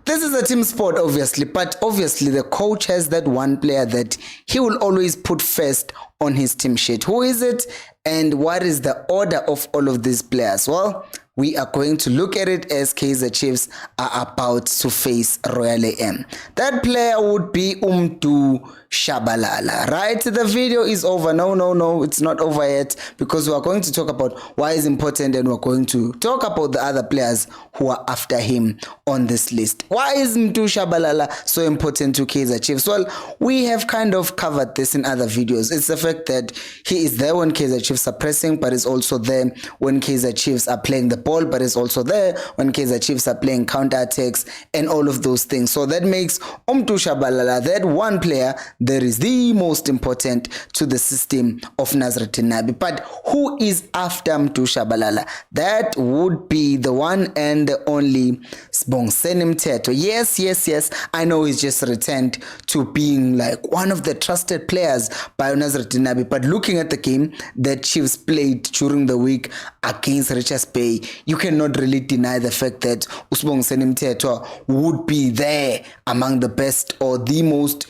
This is a team sport, obviously, but obviously the coach has that one player that he will always put first on his team sheet. Who is it, and what is the order of all of these players? Well, we are going to look at it as Kaizer Chiefs are about to face Royal AM. That player would be Umdu Shabalala, right? The video is over. No, it's not over yet, because we are going to talk about why it's important, and we're going to talk about the other players who are after him on this list. Why is Umdu Shabalala so important to Kaizer Chiefs? Well, we have kind of covered this in other videos. It's the fact that he is there when Kaizer Chiefs are pressing, but is also there when Kaizer Chiefs are playing the ball, but is also there when Kaizer Chiefs are playing counter-attacks and all of those things. So that makes Umdu Shabalala that one player that is the most important to the system of Nasruddin Nabi. But who is after Umdu Shabalala? That would be the one and the only Sibongiseni Mthethwa. Yes, I know he's just returned to being like one of the trusted players by Nasruddin Nabi, but looking at the game that Chiefs played during the week against Richards Bay, you cannot really deny the fact that Sibongiseni Mthethwa would be there among the best or the most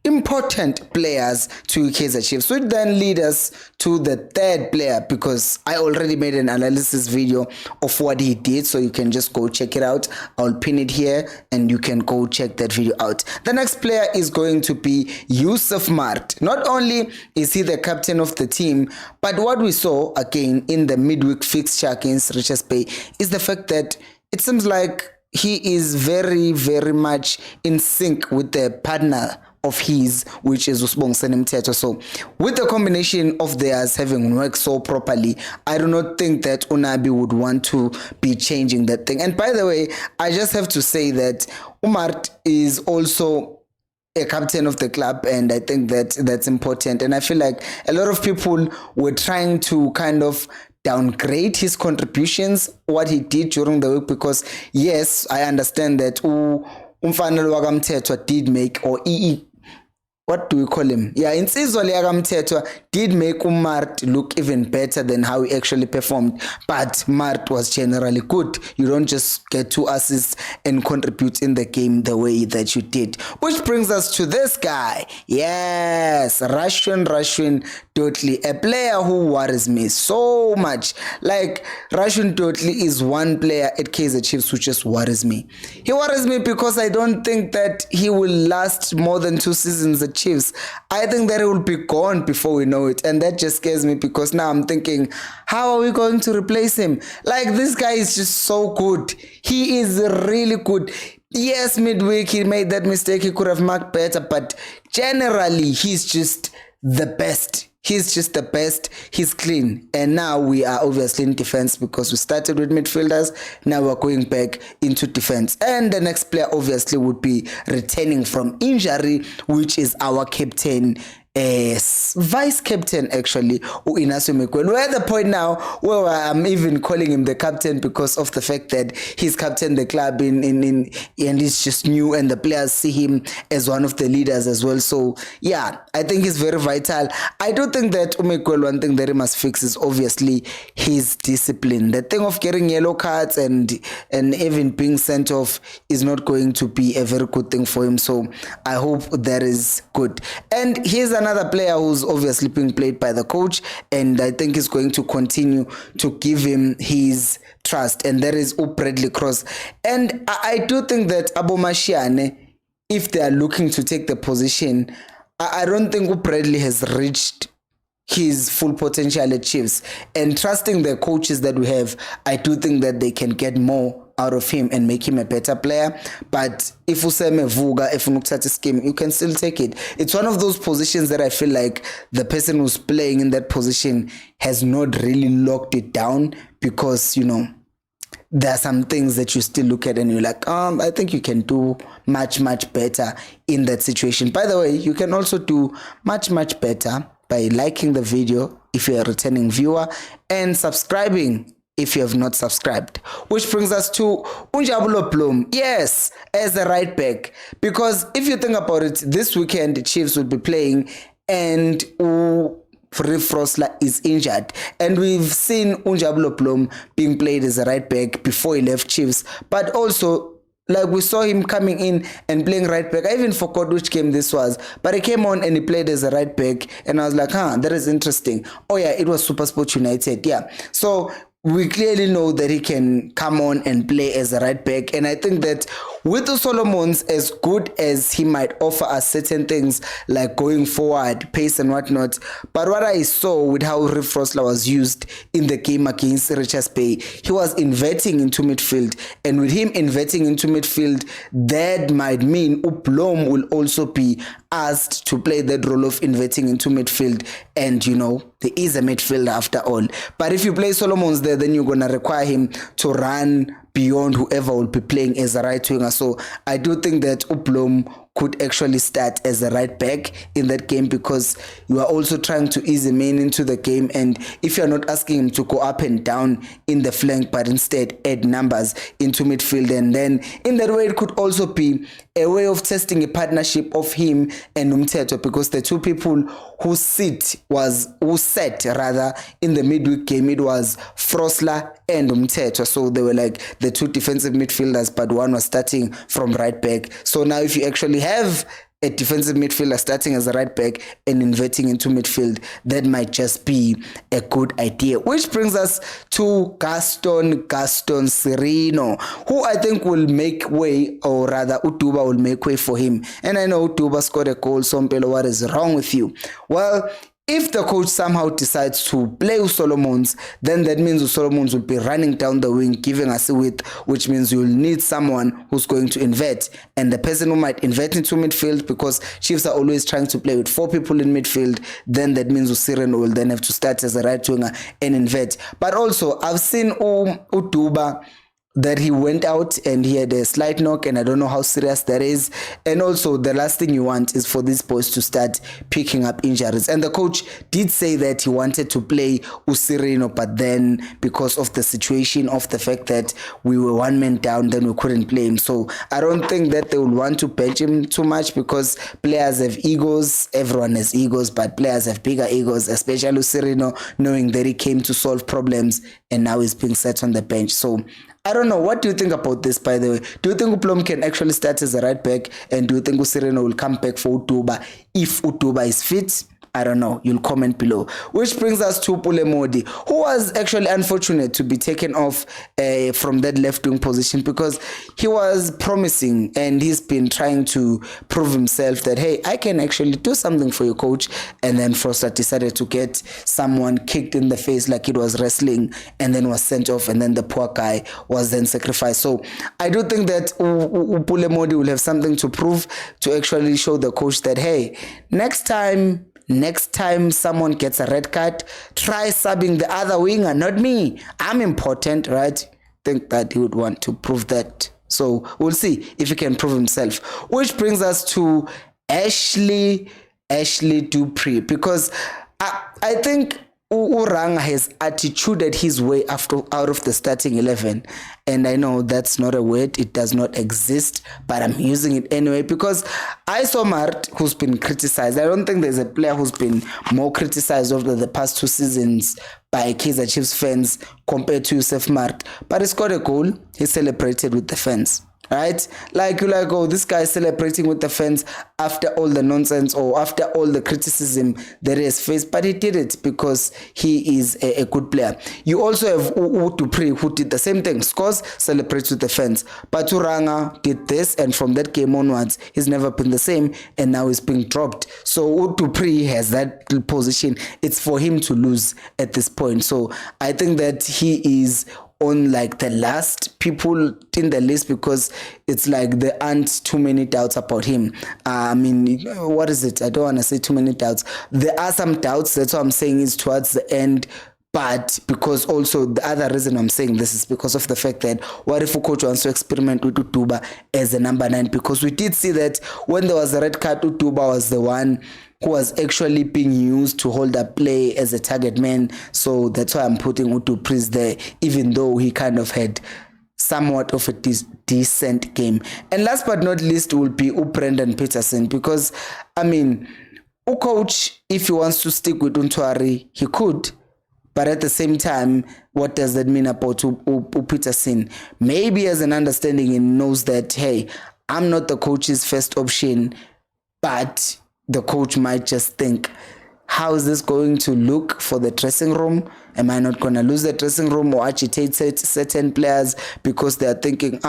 important players to Kaizer Chiefs, which then lead us to the third player, because I already made an analysis video of what he did, so you can just go check it out. I'll pin it here and you can go check that video out. The next player is going to be Yusuf Maart. Not only is he the captain of the team, but what we saw again in the midweek fixture against Richards Bay is the fact that it seems like he is very much in sync with the partner of his, which is Sibongiseni Mthethwa. So with the combination of theirs having worked so properly, I do not think that Unabi would want to be changing that thing. And by the way, I just have to say that Umart is also a captain of the club, and I think that that's important. And I feel like a lot of people were trying to kind of downgrade his contributions, what he did during the week, because yes, I understand that Umfanelo Wakamthethwa did make, or what do we call him? Yeah, Insizwa Mthethwa did make Maart look even better than how he actually performed. But Maart was generally good. You don't just get 2 assists and contribute in the game the way that you did. Which brings us to this guy. Yes, Russian Totally, a player who worries me so much. Like, Russian Totally is one player at Kaizer Chiefs who just worries me. He worries me because I don't think that he will last more than 2 seasons at Chiefs. I think that he will be gone before we know it, and that just scares me, because now I'm thinking, how are we going to replace him? Like, this guy is just so good. He is really good. Yes, midweek he made that mistake, he could have marked better, but generally he's just the best. He's just the best. He's clean. And now we are obviously in defense, because we started with midfielders. Now we're going back into defense. And the next player obviously would be returning from injury, which is our captain, vice captain actually, Inacio Mekwelu. We're at the point now where I'm even calling him the captain, because of the fact that he's captained the club and he's just new, and the players see him as one of the leaders as well. So yeah, I think he's very vital. I do think that Mekwelu, one thing that he must fix is obviously his discipline. The thing of getting yellow cards and even being sent off is not going to be a very good thing for him. So I hope that is good. And here's another player who's obviously being played by the coach, and I think he's going to continue to give him his trust, and that is Bradley Cross. And I do think that Abu Mashiane, if they are looking to take the position, I don't think Bradley has reached his full potential at Chiefs. And trusting the coaches that we have, I do think that they can get more out of him and make him a better player. But if Useme Vuga, if Nuktati scheme, you can still take it. It's one of those positions that I feel like the person who's playing in that position has not really locked it down, because, you know, there are some things that you still look at and you're like, I think you can do much better in that situation. By the way, you can also do much better by liking the video if you're a returning viewer, and subscribing if you have not subscribed. Which brings us to Unjabulo Blom. Yes, as a right back. Because if you think about it, this weekend the Chiefs will be playing, and Free Frosler is injured. And we've seen Unjabulo Blom being played as a right back before he left Chiefs. But also, Like we saw him coming in and playing right back. I even forgot which game this was, but he came on and he played as a right back, and I was like, that is interesting. Oh yeah, it was SuperSport United. Yeah, so we clearly know that he can come on and play as a right back, and I think that with the Solomons, as good as he might offer us certain things like going forward, pace and whatnot, but what I saw with how Riff Rosler was used in the game against Richards Bay, he was inverting into midfield, and with him inverting into midfield, that might mean Uplom will also be asked to play that role of inverting into midfield, and there is a midfielder after all. But if you play Solomons there, then you're going to require him to run beyond whoever will be playing as a right winger. So I do think that Uplom could actually start as a right back in that game, because you are also trying to ease him into the game, and if you're not asking him to go up and down in the flank, but instead add numbers into midfield, and then in that way it could also be a way of testing a partnership of him and Umteto, because the two people who sat in the midweek game, it was Frosler and Umteto. So they were like the two defensive midfielders, but one was starting from right back. So now if you actually have a defensive midfielder starting as a right back and inverting into midfield, that might just be a good idea. Which brings us to Gaston Sereno, who I think will make way, or rather Utuba will make way for him. And I know Utuba scored a goal, so Mpelo, what is wrong with you? Well, if the coach somehow decides to play Solomons, then that means Solomons will be running down the wing, giving us a width, which means you'll need someone who's going to invert. And the person who might invert into midfield, because Chiefs are always trying to play with 4 people in midfield, then that means Usiren will then have to start as a right winger and invert. But also, I've seen Utuba that he went out and he had a slight knock, and I don't know how serious that is. And also, the last thing you want is for these boys to start picking up injuries. And the coach did say that he wanted to play Usirino, but then because of the situation of the fact that we were 1 man down, then we couldn't play him. So I don't think that they will want to bench him too much, because players have egos. Everyone has egos, but players have bigger egos, especially Usirino, knowing that he came to solve problems and now he's being set on the bench. So I don't know. What do you think about this, by the way? Do you think Uplom can actually start as a right back? And do you think Usireno will come back for Utuba if Utuba is fit? I don't know. You'll comment below. Which brings us to Pulemodi, who was actually unfortunate to be taken off from that left wing position, because he was promising and he's been trying to prove himself that, hey, I can actually do something for you, coach. And then Froster decided to get someone kicked in the face like it was wrestling, and then was sent off, and then the poor guy was then sacrificed. So I do think that Pulemodi will have something to prove, to actually show the coach that, hey, next time someone gets a red card, try subbing the other winger, not me. I'm important, right? Think that he would want to prove that. So we'll see if he can prove himself. Which brings us to Ashley Dupree, because I think Uranga has attituded his way out of the starting 11, and I know that's not a word, it does not exist, but I'm using it anyway, because I saw Maart, who's been criticized. I don't think there's a player who's been more criticized over the past 2 seasons by Kaizer Chiefs fans compared to Yusuf Maart, but he scored a goal. He celebrated with the fans. Right? Like, you're like, oh, this guy is celebrating with the fans after all the nonsense or after all the criticism that he has faced, but he did it because he is a good player. You also have Dupree, who did the same thing, scores, celebrates with the fans. But Uranga did this, and from that game onwards, he's never been the same, and now he's being dropped. So Dupree has that position. It's for him to lose at this point. So I think that he is on like the last people in the list, because it's like there aren't too many doubts about him. I mean, what is it? I don't want to say too many doubts. There are some doubts. That's what I'm saying is towards the end. But because also the other reason I'm saying this is because of the fact that what if a coach wants to experiment with Utuba as a number 9? Because we did see that when there was a red card, Utuba was the one who was actually being used to hold up play as a target man. So that's why I'm putting Dupree there, even though he kind of had somewhat of a decent game. And last but not least will be Brendan Peterson, because, I mean, coach, if he wants to stick with Untwari, he could. But at the same time, what does that mean about Peterson? Maybe as an understanding, he knows that, hey, I'm not the coach's first option, but the coach might just think, how is this going to look for the dressing room? Am I not going to lose the dressing room or agitate certain players because they are thinking,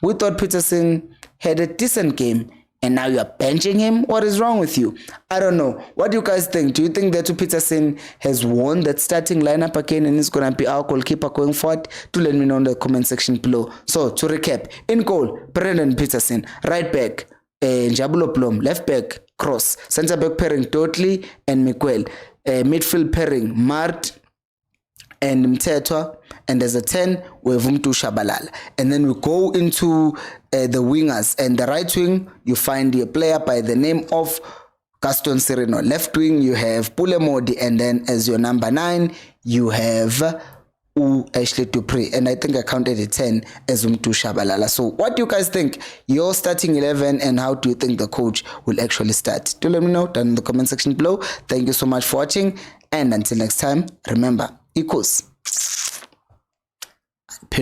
we thought Peterson had a decent game and now you're benching him? What is wrong with you? I don't know. What do you guys think? Do you think that Peterson has won that starting lineup again and is going to be our goalkeeper going forward? Do let me know in the comment section below. So, to recap, in goal, Brendan Peterson. Right back, Njabulo Blom. Left back, Cross. Centre back pairing, Dudley and Miguel. Midfield pairing, Maart and Mthethwa, and as a 10 we have Umtu Shabalala. And then we go into the wingers, and the right wing you find a player by the name of Gaston Sireno. Left wing you have Pule Modi, and then as your number 9 you have Ashley Dupree, and I think I counted a 10 as Umtu Shabalala. So what do you guys think? Your starting 11, and how do you think the coach will actually start? Do let me know down in the comment section below. Thank you so much for watching, and until next time, remember, equals.